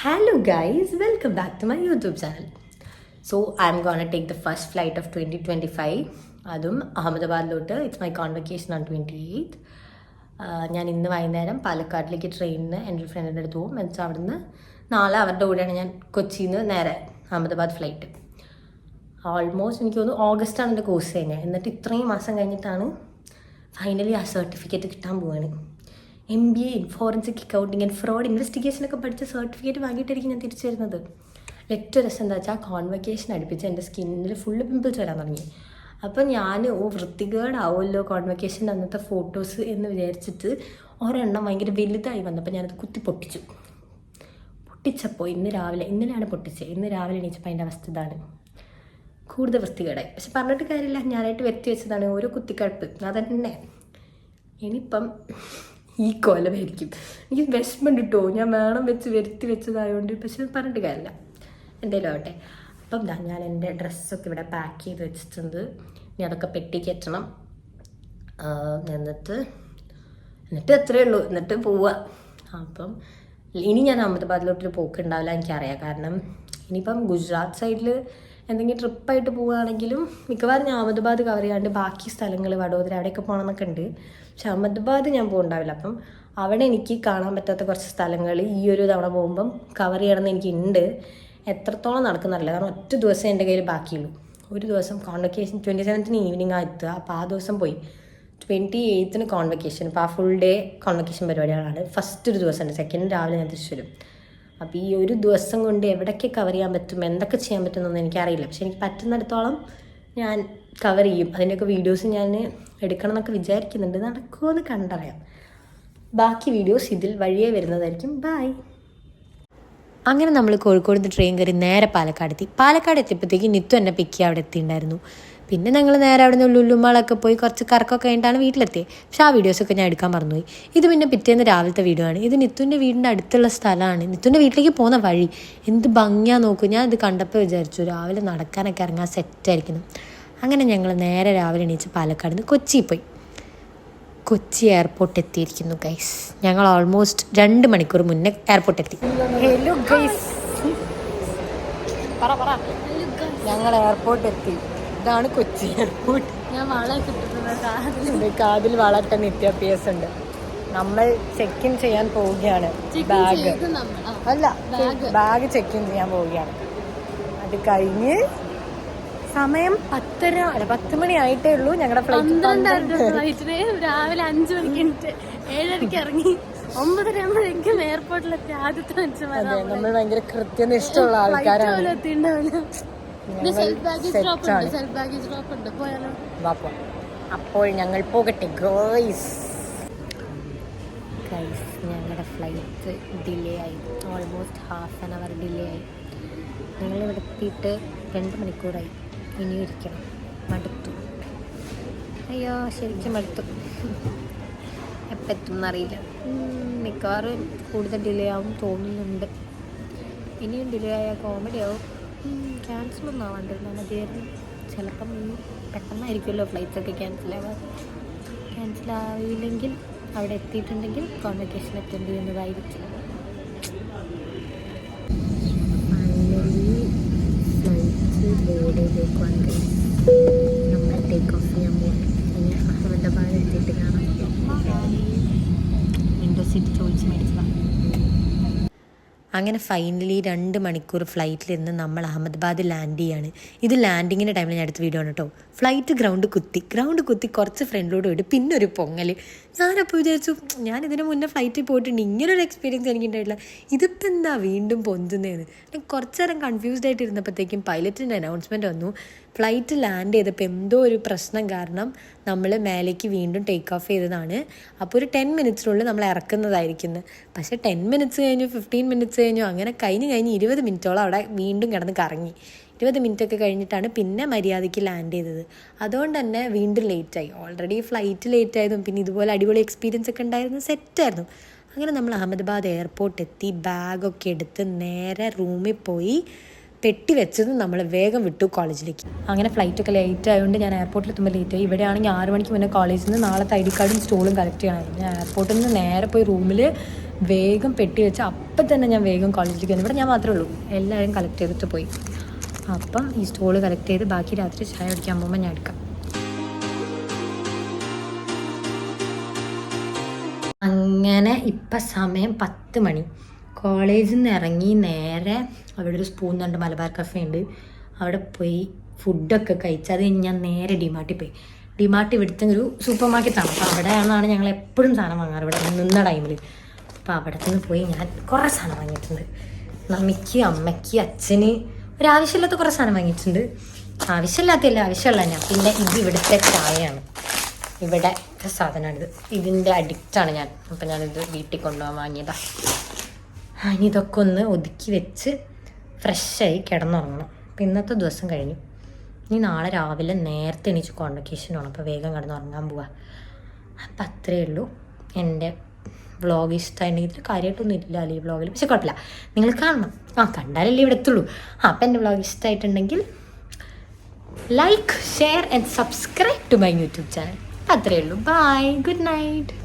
Hello guys, welcome back to my YouTube channel. So I'm gonna take the first flight of 2025. അതും അഹമ്മദാബാദിലോട്ട്. It's my convocation on 28th. ഞാൻ ഇന്ന് വൈകുന്നേരം പാലക്കാട്ടിലേക്ക് ട്രെയിനിന് എൻ്റെ ഒരു ഫ്രണ്ടിൻ്റെ അടുത്ത് പോകും. എന്നുവെച്ചാൽ അവിടുന്ന് നാളെ അവരുടെ കൂടെയാണ് ഞാൻ കൊച്ചിയിൽ നിന്ന് നേരെ അഹമ്മദാബാദ് ഫ്ലൈറ്റ്. ഓൾമോസ്റ്റ് എനിക്ക് തോന്നുന്നു ഓഗസ്റ്റാണ് എൻ്റെ കോഴ്സ് കഴിഞ്ഞത്. എന്നിട്ട് ഇത്രയും മാസം കഴിഞ്ഞിട്ടാണ് ഫൈനലി ആ സർട്ടിഫിക്കറ്റ് കിട്ടാൻ പോവാണ്. MBA in forensic accounting and fraud ഇൻവെസ്റ്റിഗേഷനൊക്കെ പഠിച്ച സർട്ടിഫിക്കറ്റ് വാങ്ങിയിട്ടായിരിക്കും ഞാൻ തിരിച്ചു വരുന്നത്. ഏറ്റവും രസം എന്താ വെച്ചാൽ കോൺവെക്കേഷൻ അടുപ്പിച്ച് എൻ്റെ സ്കിന്നിൽ ഫുള്ള് പിമ്പിൾസ് വരാൻ തുടങ്ങി. അപ്പം ഞാൻ വൃത്തികേടാവുമല്ലോ കോൺവെക്കേഷൻ്റെ അന്നത്തെ ഫോട്ടോസ് എന്ന് വിചാരിച്ചിട്ട് ഒരെണ്ണം ഭയങ്കര വലുതായി വന്നപ്പോൾ ഞാനത് കുത്തി പൊട്ടിച്ചപ്പോൾ ഇന്നലെയാണ് പൊട്ടിച്ചത്. ഇന്ന് രാവിലെ എണീച്ചപ്പോൾ അതിൻ്റെ അവസ്ഥ ഇതാണ്. കൂടുതൽ വൃത്തികേടായി. പക്ഷെ പറഞ്ഞിട്ട് കാര്യമില്ല, ഞാനായിട്ട് വരുത്തി വെച്ചതാണ് ഓരോ കുത്തിക്കഴപ്പ്. അതന്നെ ഇനിയിപ്പം ഈ കൊലമായിരിക്കും. എനിക്ക് വിഷമം കിട്ടുമോ, ഞാൻ വേണം വെച്ച് വരുത്തി വെച്ചതായതുകൊണ്ട്. പക്ഷെ പറഞ്ഞിട്ട് കാര്യമില്ല, എന്തായാലും ആവട്ടെ. അപ്പം ഞാൻ എൻ്റെ ഡ്രസ്സൊക്കെ ഇവിടെ പാക്ക് ചെയ്ത് വെച്ചിട്ടുണ്ട്. ഇനി അതൊക്കെ പെട്ടി കയറ്റണം. എന്നിട്ട് അത്രയേ ഉള്ളൂ. എന്നിട്ട് പോവുക. അപ്പം ഇനി ഞാൻ അഹമ്മദാബാദിലോട്ടൊരു പോക്ക് ഉണ്ടാവില്ല, എനിക്കറിയാം. കാരണം ഇനിയിപ്പം ഗുജറാത്ത് സൈഡിൽ എന്തെങ്കിലും ട്രിപ്പായിട്ട് പോവുകയാണെങ്കിലും മിക്കവാറും ഞാൻ അഹമ്മദാബാദ് കവർ ചെയ്യാണ്ട് ബാക്കി സ്ഥലങ്ങൾ വഡോദര അവിടെയൊക്കെ പോകണമെന്നൊക്കെ ഉണ്ട്. പക്ഷെ അഹമ്മദാബാദ് ഞാൻ പോകുന്നുണ്ടാവില്ല. അപ്പം അവിടെ എനിക്ക് കാണാൻ പറ്റാത്ത കുറച്ച് സ്ഥലങ്ങൾ ഈ ഒരു തവണ പോകുമ്പം കവർ ചെയ്യണമെന്ന് എനിക്കുണ്ട്. എത്രത്തോളം നടക്കുന്നറിയില്ല, കാരണം ഒറ്റ ദിവസം എൻ്റെ കയ്യിൽ ബാക്കിയുള്ളൂ. ഒരു ദിവസം കോൺവെക്കേഷൻ 27th ഈവനിങ് എത്തുക. അപ്പോൾ ആ ദിവസം പോയി. 28th convocation. അപ്പോൾ ആ ഫുൾ ഡേ കോൺവെക്കേഷൻ പരിപാടികളാണ്. ഫസ്റ്റ് ഒരു ദിവസമുണ്ട്, സെക്കൻഡ് രാവിലെ ഞാൻ തിരിച്ചു വരും. അപ്പോൾ ഈ ഒരു ദിവസം കൊണ്ട് എവിടെയൊക്കെ കവർ ചെയ്യാൻ പറ്റും, എന്തൊക്കെ ചെയ്യാൻ പറ്റുമെന്നൊന്നും എനിക്കറിയില്ല. പക്ഷെ എനിക്ക് പറ്റുന്നിടത്തോളം ഞാൻ കവർ ചെയ്യും. അതിൻ്റെയൊക്കെ വീഡിയോസ് ഞാൻ എടുക്കണം എന്നൊക്കെ വിചാരിക്കുന്നുണ്ട്. നടക്കുമോ എന്ന് കണ്ടറിയാം. ബാക്കി വീഡിയോസ് ഇതിൽ വഴിയേ വരുന്നതായിരിക്കും. ബൈ. അങ്ങനെ നമ്മൾ കോഴിക്കോട് നിന്ന് ട്രെയിൻ കയറി നേരെ പാലക്കാട് എത്തിയപ്പോഴത്തേക്ക് നിത്തു എന്നെ പിക്ക് അവിടെ എത്തിയിട്ടുണ്ടായിരുന്നു. പിന്നെ ഞങ്ങൾ നേരെ അവിടെ നിന്ന് ലുലുമാളൊക്കെ പോയി കുറച്ച് കറക്കൊക്കെ കഴിഞ്ഞിട്ടാണ് വീട്ടിലെത്തിയത്. പക്ഷേ ആ വീഡിയോസൊക്കെ ഞാൻ എടുക്കാൻ മറന്നുപോയി. ഇത് പിന്നെ പിറ്റേന്ന് രാവിലത്തെ വീഡിയോ ആണ്. ഇത് നിത്തുവിൻ്റെ വീടിൻ്റെ അടുത്തുള്ള സ്ഥലമാണ്. നിത്തുവിൻ്റെ വീട്ടിലേക്ക് പോകുന്ന വഴി എന്ത് ഭംഗിയാ നോക്കൂ. ഞാൻ ഇത് കണ്ടപ്പോൾ വിചാരിച്ചു രാവിലെ നടക്കാനൊക്കെ ഇറങ്ങാൻ സെറ്റായിരിക്കുന്നു. അങ്ങനെ ഞങ്ങൾ നേരെ രാവിലെ എണീച്ച് പാലക്കാട് നിന്ന് കൊച്ചിയിൽ പോയി. കൊച്ചി എയർപോർട്ട് എത്തിയിരിക്കുന്നു ഗൈസ്. ഞങ്ങൾ ഓൾമോസ്റ്റ് 2 മണിക്കൂർ മുന്നേ എയർപോർട്ട് എത്തി. ഹലോ ഗൈസ്, ഞങ്ങൾ എയർപോർട്ട് എത്തി. ഇതാണ് കൊച്ചി എയർപോർട്ട്. ഞാൻ കാതിൽ വളർത്ത വിദ്യാഭ്യാസം ഉണ്ട്. നമ്മൾ ചെക്ക് ഇൻ ചെയ്യാൻ പോവുകയാണ്. ബാഗ് ചെക്ക് ഇൻ ചെയ്യാൻ പോവുകയാണ്. അത് കഴിഞ്ഞ് സമയം 10 മണി ആയിട്ടേ ഉള്ളൂ. ഞങ്ങളുടെ ഫ്ലൈറ്റ് രാവിലെ 5 മണിക്ക് 7:30 ഇറങ്ങി 9:30 ആകുമ്പോഴേക്കും എയർപോർട്ടിലെത്തി. ആദ്യത്തെ നമ്മൾ ഭയങ്കര കൃത്യനിഷ്ഠമുള്ള ആൾക്കാരാണ്. അപ്പോൾ ഞങ്ങൾ പോകട്ടെ ഗൈസ്. ഞങ്ങളുടെ ഫ്ലൈറ്റ് ഡിലേ ആയി. Almost half an hour delay ആയി. ഞങ്ങളിവിടെ എത്തിയിട്ട് 2 മണിക്കൂറായി. ഇനിയും ഇരിക്കണം. മടുത്തു. അയ്യോ, ശരിക്കും മടുത്തു. എപ്പോൾ എത്തും എന്നറിയില്ല. മിക്കവാറും കൂടുതൽ ഡിലേ ആവും തോന്നുന്നുണ്ട്. ഇനിയും ഡിലേ ആയാൽ കോമഡി ആവും. ക്യാൻസലൊന്നും ആവാണ്ടിരുന്ന മതിയായിരുന്നു. ചിലപ്പം പെട്ടെന്നായിരിക്കുമല്ലോ ഫ്ലൈറ്റ്സൊക്കെ ക്യാൻസലാവില്ലെങ്കിൽ അവിടെ എത്തിയിട്ടുണ്ടെങ്കിൽ കോൺവെക്കേഷൻ അറ്റൻഡ് ചെയ്യുന്നതായിരിക്കും. ബോർഡിലേക്കാണ് നമ്മൾ ടേക്ക് ഓഫ് ചെയ്യാൻ പോകുന്നത്. ഇനി അഹമ്മദാബാദ് എത്തിയിട്ട് കാണാം. വിൻഡോ സീറ്റ് ചോദിച്ച് മേടിച്ചതാണ്. അങ്ങനെ ഫൈനലി 2 മണിക്കൂർ ഫ്ലൈറ്റിലിരുന്ന് നമ്മൾ അഹമ്മദാബാദ് ലാൻഡ് ചെയ്യാണ്. ഇത് ലാൻഡിങ്ങിൻ്റെ ടൈമിൽ ഞാൻ അടുത്ത വീഡിയോ ആണ് കേട്ടോ. ഫ്ലൈറ്റ് ഗ്രൗണ്ട് കുത്തി കുറച്ച് ഫ്രണ്ടിലോട്ട് പോയിട്ട് പിന്നെ ഒരു പൊങ്ങൽ. ഞാനപ്പോൾ വിചാരിച്ചു, ഞാൻ ഇതിന് മുന്നേ ഫ്ലൈറ്റിൽ പോയിട്ടുണ്ട്, ഇങ്ങനൊരു എക്സ്പീരിയൻസ് എനിക്കുണ്ടായിട്ടില്ല. ഇതിപ്പോൾ എന്താ വീണ്ടും പൊന്തുന്നതെന്ന് ഞാൻ കുറച്ച് നേരം കൺഫ്യൂസ്ഡ് ആയിട്ട് ഇരുന്നപ്പോഴത്തേക്കും പൈലറ്റിൻ്റെ അനൗൺസ്മെൻറ്റ് വന്നു. ഫ്ലൈറ്റ് ലാൻഡ് ചെയ്തപ്പോൾ എന്തോ ഒരു പ്രശ്നം കാരണം നമ്മൾ മേലേക്ക് വീണ്ടും ടേക്ക് ഓഫ് ചെയ്തതാണ്. അപ്പോൾ ഒരു 10 മിനിറ്റ്സിനുള്ളിൽ നമ്മൾ ഇറക്കുന്നതായിരിക്കുന്നത്. പക്ഷേ 10 മിനിറ്റ്സ് കഴിഞ്ഞു, 15 മിനിറ്റ്സ് കഴിഞ്ഞു, അങ്ങനെ കഴിഞ്ഞ് 20 മിനിറ്റോളം അവിടെ വീണ്ടും കിടന്ന് കറങ്ങി. 20 മിനിറ്റൊക്കെ കഴിഞ്ഞിട്ടാണ് പിന്നെ മര്യാദയ്ക്ക് ലാൻഡ് ചെയ്തത്. അതുകൊണ്ട് തന്നെ വീണ്ടും ലേറ്റായി. ഓൾറെഡി ഫ്ലൈറ്റ് ലേറ്റ് ആയതും പിന്നെ ഇതുപോലെ അടിപൊളി എക്സ്പീരിയൻസ് ഒക്കെ ഉണ്ടായിരുന്നു. സെറ്റായിരുന്നു. അങ്ങനെ നമ്മൾ അഹമ്മദാബാദ് എയർപോർട്ട് എത്തി. ബാഗൊക്കെ എടുത്ത് നേരെ റൂമിൽ പോയി. പെട്ടി വെച്ചത് നമ്മൾ വേഗം വിട്ടു കോളേജിലേക്ക്. അങ്ങനെ ഫ്ലൈറ്റൊക്കെ ലേറ്റ് ആയതുകൊണ്ട് ഞാൻ എയർപോർട്ടിൽ എത്തുമ്പോൾ ലേറ്റ് ആയി. ഇവിടെയാണെങ്കിൽ 6 മണിക്ക് മുന്നേ കോളേജിൽ നിന്ന് നാളത്തെ ID കാർഡും സ്റ്റോളും കളക്ട് ചെയ്യണമായിരുന്നു. ഞാൻ എയർപോർട്ടിൽ നിന്ന് നേരെ പോയി റൂമിൽ വേഗം പെട്ടി വെച്ച് അപ്പം തന്നെ ഞാൻ വേഗം കോളേജിലേക്ക് വന്നു. ഇവിടെ ഞാൻ മാത്രമേ ഉള്ളൂ, എല്ലാവരും കളക്ട് ചെയ്തിട്ട് പോയി. അപ്പം ഈ സ്റ്റോള് കളക്ട് ചെയ്ത് ബാക്കി രാത്രി ചായ കുടിക്കാൻ പോകുമ്പോൾ ഞാൻ എടുക്കാം. അങ്ങനെ ഇപ്പം സമയം 10 മണി. കോളേജിൽ നിന്ന് ഇറങ്ങി നേരെ അവിടെ ഒരു സ്പൂൺ ഉണ്ട്, മലബാർ കഫേ ഉണ്ട്, അവിടെ പോയി ഫുഡൊക്കെ കഴിച്ച് അത് കഴിഞ്ഞ് ഞാൻ നേരെ ഡിമാർട്ടിൽ പോയി. ഡിമാർട്ട് ഇവിടുത്തെ ഒരു സൂപ്പർ മാർക്കറ്റാണ്. അപ്പോൾ അവിടെയാണ് ഞങ്ങൾ എപ്പോഴും സാധനം വാങ്ങാറ് ഇവിടെ നിന്ന ടൈമിൽ. അപ്പോൾ അവിടെ നിന്ന് പോയി ഞാൻ കുറേ സാധനം വാങ്ങിയിട്ടുണ്ട്. മമ്മിക്ക്, അമ്മയ്ക്ക്, അച്ഛന് ഒരാവശ്യമില്ലാത്ത കുറേ സാധനം വാങ്ങിയിട്ടുണ്ട്. ആവശ്യമില്ലാത്തല്ല, ആവശ്യമുള്ള ഞാൻ. പിന്നെ ഇത് ഇവിടുത്തെ ചായയാണ്, ഇവിടെ സാധനമാണിത്. ഇതിൻ്റെ അഡിക്റ്റാണ് ഞാൻ. അപ്പം ഞാനിത് വീട്ടിൽ കൊണ്ടുപോകാൻ വാങ്ങിയതാണ്. ഇനി ഇതൊക്കെ ഒന്ന് ഒതുക്കി വെച്ച് ഫ്രഷായി കിടന്നുറങ്ങണം. അപ്പം ഇന്നത്തെ ദിവസം കഴിഞ്ഞു. ഇനി നാളെ രാവിലെ നേരത്തെ എണീച്ച് കോൺവക്കേഷനാണ്. അപ്പോൾ വേഗം കിടന്നുറങ്ങാൻ പോവാം. അപ്പം അത്രയേ ഉള്ളൂ. എൻ്റെ വ്ളോഗ് ഇഷ്ടമായിട്ടുണ്ടെങ്കിൽ ഇതിൽ കാര്യമായിട്ടൊന്നും ഇല്ല ഈ വ്ളോഗിൽ, പക്ഷെ കുഴപ്പമില്ല, നിങ്ങൾ കാണണം. കണ്ടാലല്ലേ ഇവിടെ എത്തുള്ളൂ. അപ്പം എൻ്റെ വ്ളോഗ് ഇഷ്ടമായിട്ടുണ്ടെങ്കിൽ like, share and subscribe to my YouTube channel. അത്രയേ ഉള്ളൂ. Bye, good night.